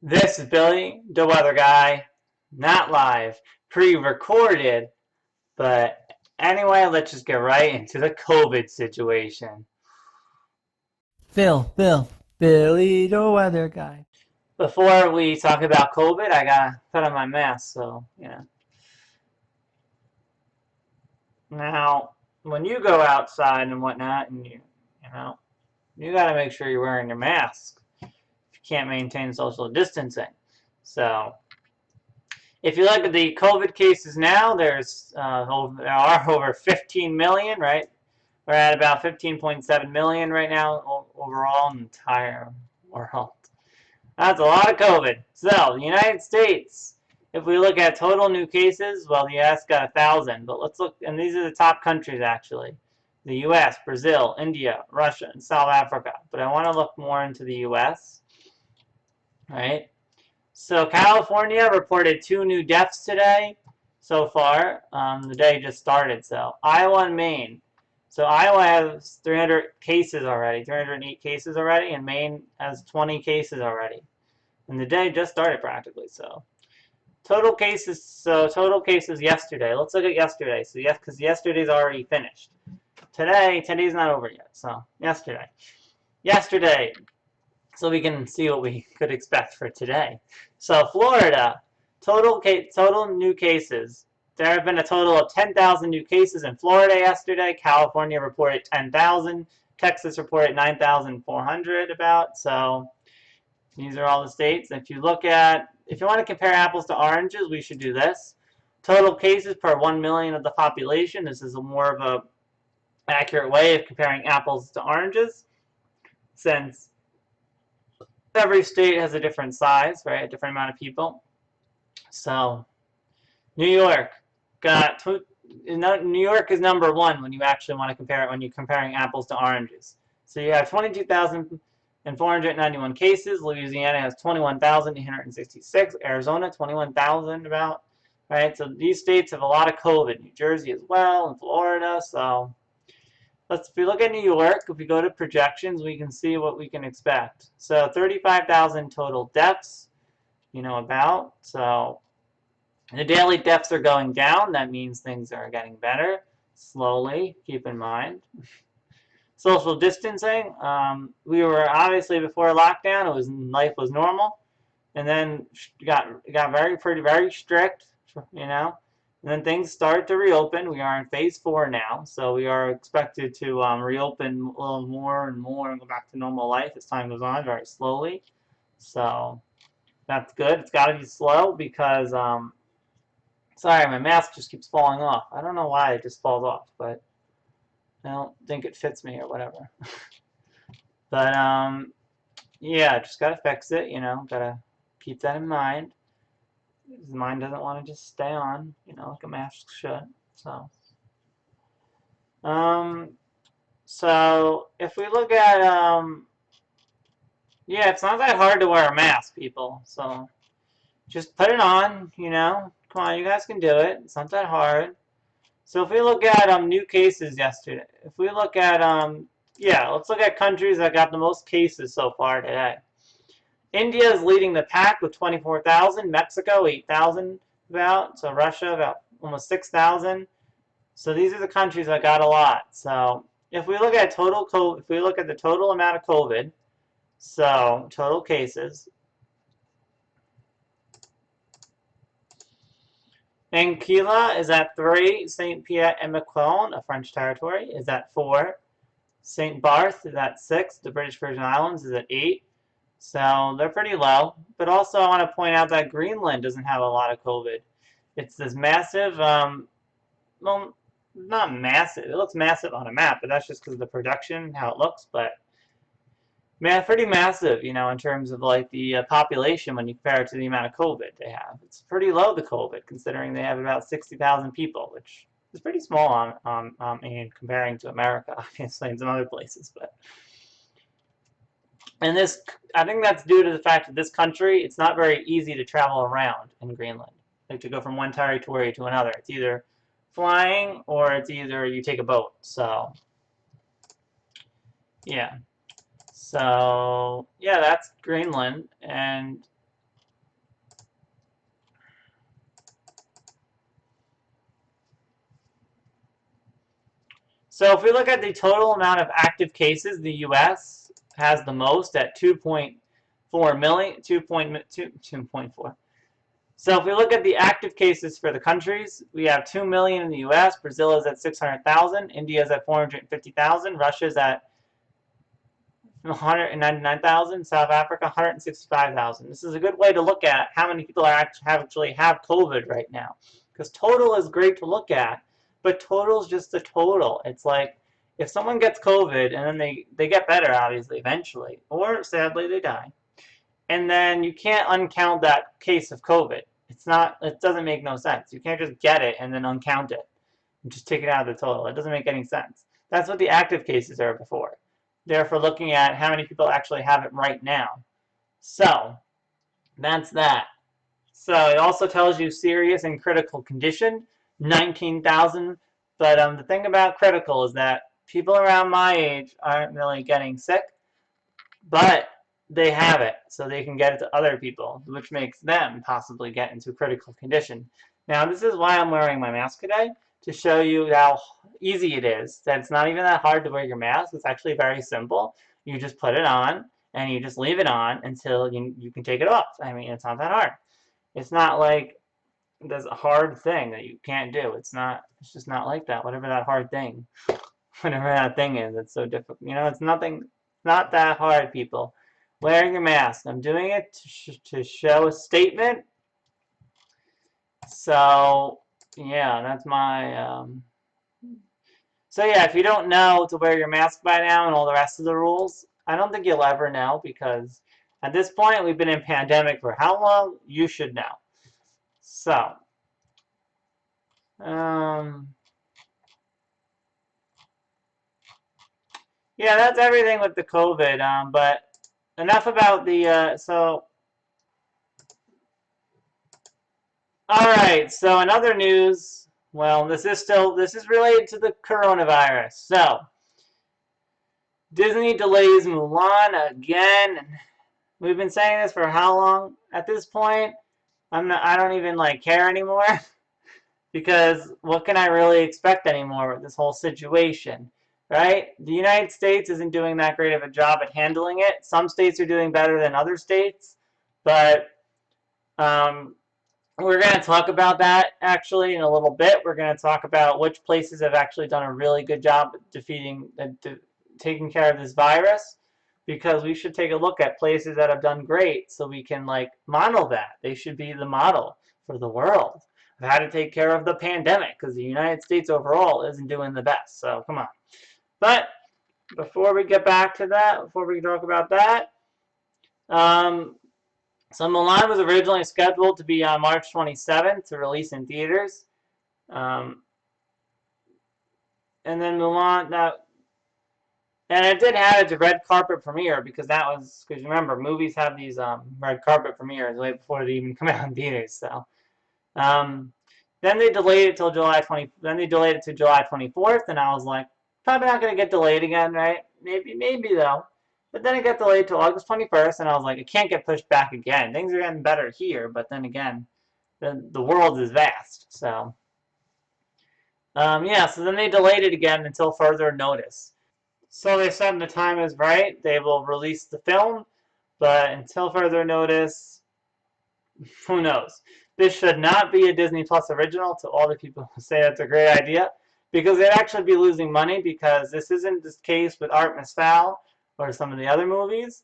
This is Billy, the weather guy, not live, pre-recorded, but anyway, let's just get right into the COVID situation. Billy the weather guy. Before we talk about COVID, I gotta put on my mask, so. Now, when you go outside and whatnot, and you gotta make sure you're wearing your mask if you can't maintain social distancing. So, if you look at the COVID cases now, there are over 15 million, right? We're at about 15.7 million right now overall in the entire world. That's a lot of COVID. So, the United States, if we look at total new cases, well, the U.S. got 1,000, but let's look, and these are the top countries actually. The U.S., Brazil, India, Russia, and South Africa. But I want to look more into the U.S., right? So California reported 2 new deaths today so far. The day just started. So Iowa and Maine. So Iowa has 300 cases already, 308 cases already, and Maine has 20 cases already. And the day just started practically. So total cases yesterday. Let's look at yesterday. So yes, because yesterday's already finished. Today's not over yet. So yesterday. So we can see what we could expect for today. So Florida, total new cases. There have been a total of 10,000 new cases in Florida yesterday. California reported 10,000. Texas reported 9,400 about. So these are all the states. If you want to compare apples to oranges, we should do this. Total cases per 1 million of the population. This is more of a accurate way of comparing apples to oranges, since every state has a different size, right? A different amount of people. So New York New York is number one when you actually want to compare it, when you're comparing apples to oranges. So you have 22,491 cases. Louisiana has 21,866. Arizona, 21,000 about, right? So these states have a lot of COVID. New Jersey as well, and Florida. So if we look at New York, if we go to projections, we can see what we can expect. So 35,000 total deaths, about. So the daily deaths are going down. That means things are getting better slowly, keep in mind. Social distancing, we were obviously before lockdown, life was normal, and then got very strict, and then things start to reopen. We are in phase 4 now, so we are expected to reopen a little more and more and go back to normal life as time goes on, very slowly. So that's good. It's got to be slow because, sorry, my mask just keeps falling off. I don't know why it just falls off, but I don't think it fits me or whatever. But, yeah, just got to fix it, got to keep that in mind. Mine doesn't want to just stay on, like a mask should. So, so if we look at, yeah, it's not that hard to wear a mask, people. So just put it on, Come on, you guys can do it. It's not that hard. So if we look at new cases yesterday, if we look at, yeah, let's look at countries that got the most cases so far today. India is leading the pack with 24,000. Mexico, 8,000 about. So Russia, about almost 6,000. So these are the countries that got a lot. So if we look at if we look at the total amount of COVID, so total cases, Anquila is at 3. Saint Pierre et Miquelon, a French territory, is at 4. Saint Barth is at 6. The British Virgin Islands is at 8. So they're pretty low. But also I want to point out that Greenland doesn't have a lot of COVID. It's this massive, well, not massive. It looks massive on a map, but that's just because of the production, how it looks. But pretty massive, in terms of like the population when you compare it to the amount of COVID they have. It's pretty low, the COVID, considering they have about 60,000 people, which is pretty small in comparing to America, obviously, and some other places. And I think that's due to the fact that this country, it's not very easy to travel around in Greenland, like to go from one territory to another. It's either flying or it's either you take a boat. So, yeah. So, yeah, that's Greenland. And So if we look at the total amount of active cases, the U.S. has the most at 2.4 million, 2.4. So if we look at the active cases for the countries, we have 2 million in the U.S., Brazil is at 600,000, India is at 450,000, Russia is at 199,000, South Africa 165,000. This is a good way to look at how many people actually have COVID right now. Because total is great to look at, but total is just the total. It's like if someone gets COVID and then they get better, obviously, eventually, or sadly they die, and then you can't uncount that case of COVID. It doesn't make no sense. You can't just get it and then uncount it and just take it out of the total. It doesn't make any sense. That's what the active cases are before. They're for looking at how many people actually have it right now. So that's that. So it also tells you serious and critical condition, 19,000. But the thing about critical is that people around my age aren't really getting sick, but they have it, so they can get it to other people, which makes them possibly get into critical condition. Now, this is why I'm wearing my mask today, to show you how easy it is, that it's not even that hard to wear your mask. It's actually very simple. You just put it on, and you just leave it on until you can take it off. I mean, it's not that hard. It's not like there's a hard thing that you can't do. It's just not like that. Whatever that hard thing, whatever that thing is, it's so difficult. You know, it's not that hard, people. Wearing your mask. I'm doing it to show a statement. So, yeah, that's my... So, yeah, if you don't know to wear your mask by now and all the rest of the rules, I don't think you'll ever know, because at this point, we've been in pandemic for how long? You should know. So, yeah, that's everything with the COVID. But enough about the, all right, so in other news, well, this is related to the coronavirus. So, Disney delays Mulan again. We've been saying this for how long? At this point, I don't even like care anymore because what can I really expect anymore with this whole situation, right? The United States isn't doing that great of a job at handling it. Some states are doing better than other states, but we're going to talk about that actually in a little bit. We're going to talk about which places have actually done a really good job at taking care of this virus, because we should take a look at places that have done great so we can like model that. They should be the model for the world of how to take care of the pandemic, because the United States overall isn't doing the best. So come on. But before we get back to that, before we talk about that, so Mulan was originally scheduled to be on March 27th to release in theaters. And then Mulan, and it did have its red carpet premiere, because remember, movies have these red carpet premieres way before they even come out in theaters. So then they delayed it till July 20. Then they delayed it to July 24th, and I was like, probably not going to get delayed again, right? Maybe though. But then it got delayed to August 21st, and I was like, it can't get pushed back again. Things are getting better here, but then again, the world is vast. So, yeah, so then they delayed it again until further notice. So they said when the time is right, they will release the film, but until further notice, who knows? This should not be a Disney Plus original, to all the people who say that's a great idea, because they'd actually be losing money, because this isn't the case with Artemis Fowl or some of the other movies.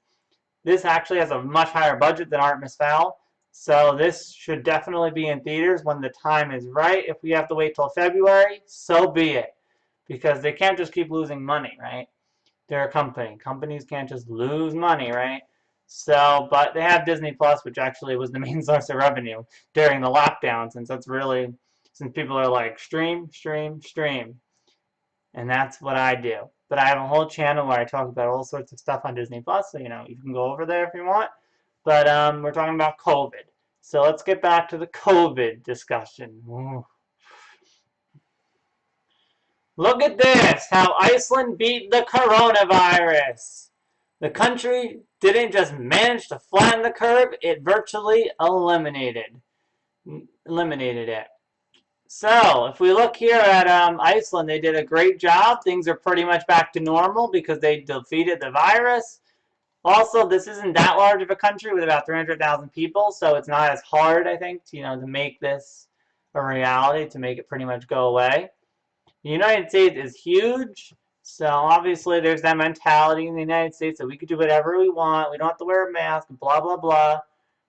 This actually has a much higher budget than Artemis Fowl, so this should definitely be in theaters when the time is right. If we have to wait till February, so be it, because they can't just keep losing money, right? They're a company. Companies can't just lose money, right? So, but they have Disney Plus, which actually was the main source of revenue during the lockdown, since people are like, stream, stream, stream. And that's what I do. But I have a whole channel where I talk about all sorts of stuff on Disney Plus, so, you can go over there if you want. But we're talking about COVID. So let's get back to the COVID discussion. Ooh. Look at this, how Iceland beat the coronavirus. The country didn't just manage to flatten the curve, it virtually eliminated it. So, if we look here at Iceland, they did a great job. Things are pretty much back to normal because they defeated the virus. Also, this isn't that large of a country with about 300,000 people, so it's not as hard, I think, to make this a reality, to make it pretty much go away. The United States is huge, so obviously there's that mentality in the United States that we could do whatever we want, we don't have to wear a mask, blah, blah, blah.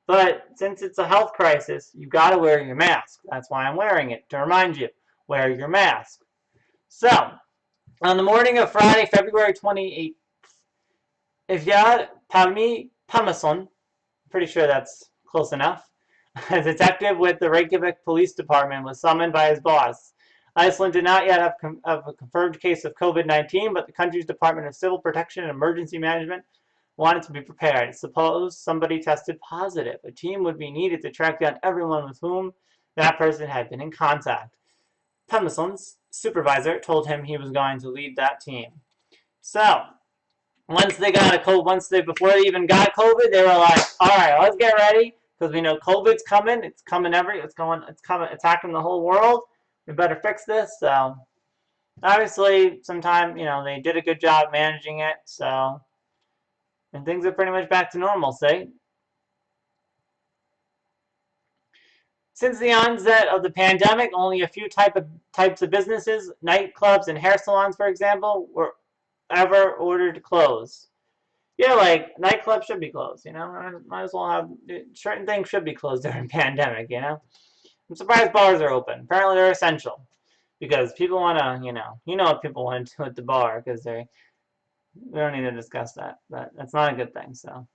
But since it's a health crisis, you've got to wear your mask. That's why I'm wearing it, to remind you, wear your mask. So, on the morning of Friday, February 28th, Ivjad Pamason, pretty sure that's close enough, a detective with the Reykjavik Police Department was summoned by his boss. Iceland did not yet have a confirmed case of COVID-19, but the country's Department of Civil Protection and Emergency Management wanted to be prepared. Suppose somebody tested positive. A team would be needed to track down everyone with whom that person had been in contact. Pemson's supervisor told him he was going to lead that team. So, once they got before they even got COVID, they were like, all right, let's get ready, because we know COVID's coming. It's coming attacking the whole world. We better fix this. So, obviously, they did a good job managing it. So, and things are pretty much back to normal, see? Since the onset of the pandemic, only a few types of businesses, nightclubs and hair salons, for example, were ever ordered to close. Yeah, like nightclubs should be closed, Might as well have certain things should be closed during pandemic, I'm surprised bars are open. Apparently they're essential because people want to, what people want to do at the bar because we don't need to discuss that, but that's not a good thing. So,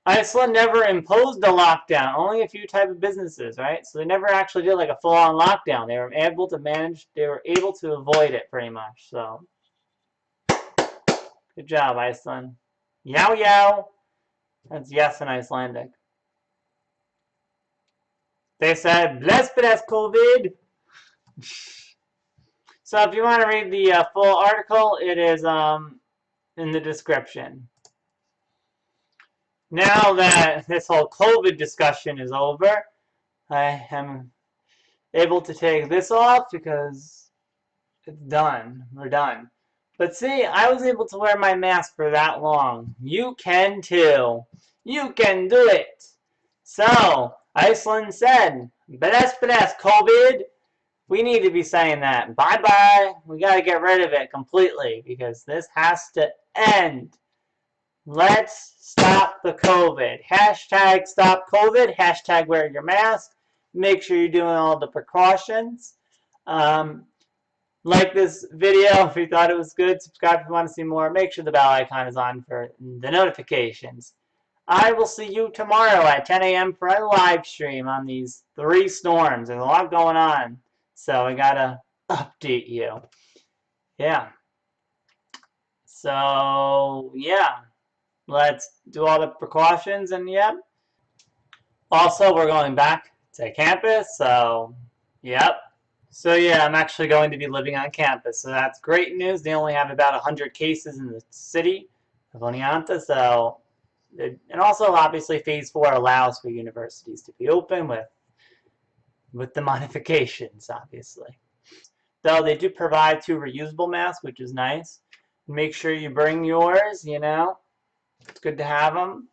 Iceland never imposed a lockdown. Only a few type of businesses, right? So they never actually did like a full-on lockdown. They were able to manage. They were able to avoid it pretty much. So, good job, Iceland. Yow yow. That's yes in Icelandic. They said, bless COVID. So if you want to read the full article, it is in the description. Now that this whole COVID discussion is over, I am able to take this off because it's done. We're done. But see, I was able to wear my mask for that long. You can too. You can do it. So, Iceland said, bless COVID. We need to be saying that. Bye-bye. We got to get rid of it completely because this has to end. Let's stop the COVID. Hashtag stop COVID. Hashtag wear your mask. Make sure you're doing all the precautions. Like this video if you thought it was good. Subscribe if you want to see more. Make sure the bell icon is on for the notifications. I will see you tomorrow at 10 a.m. for a live stream on these 3 storms. There's a lot going on. So I gotta update you. Yeah. So, yeah. Let's do all the precautions and yep. Also, we're going back to campus. So, yep. So, yeah, I'm actually going to be living on campus. So that's great news. They only have about 100 cases in the city of Oneonta. So, and also, obviously, Phase 4 allows for universities to be open with the modifications, obviously. Though they do provide 2 reusable masks, which is nice. Make sure you bring yours, It's good to have them,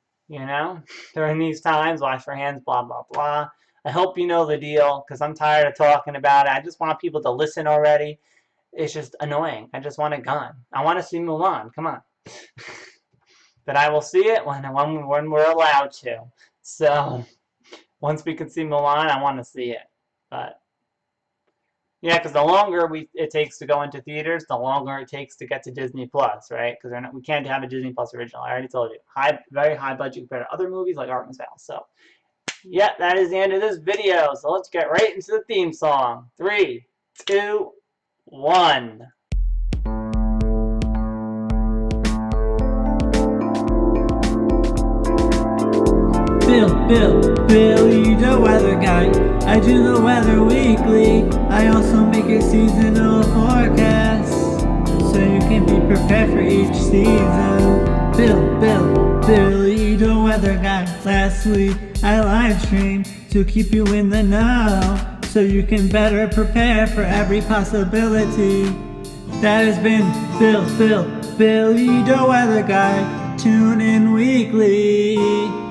During these times, wash your hands, blah, blah, blah. I hope you know the deal, because I'm tired of talking about it. I just want people to listen already. It's just annoying. I just want it gone. I want to see Mulan. Come on. But I will see it when we're allowed to. So, once we can see Mulan, I want to see it. But, yeah, because the longer it takes to go into theaters, the longer it takes to get to Disney Plus, right? Because we can't have a Disney Plus original. I already told you. Very high budget compared to other movies like Artemis Fowl. So, yeah, that is the end of this video. So let's get right into the theme song. 3, 2, 1. Billy the weather guy. I do the weather weekly. I also make a seasonal forecast, so you can be prepared for each season. Billy the weather weather guy. Last week I live streamed to keep you in the know, so you can better prepare for every possibility. That has been Billy the Weather Guy. Tune in weekly.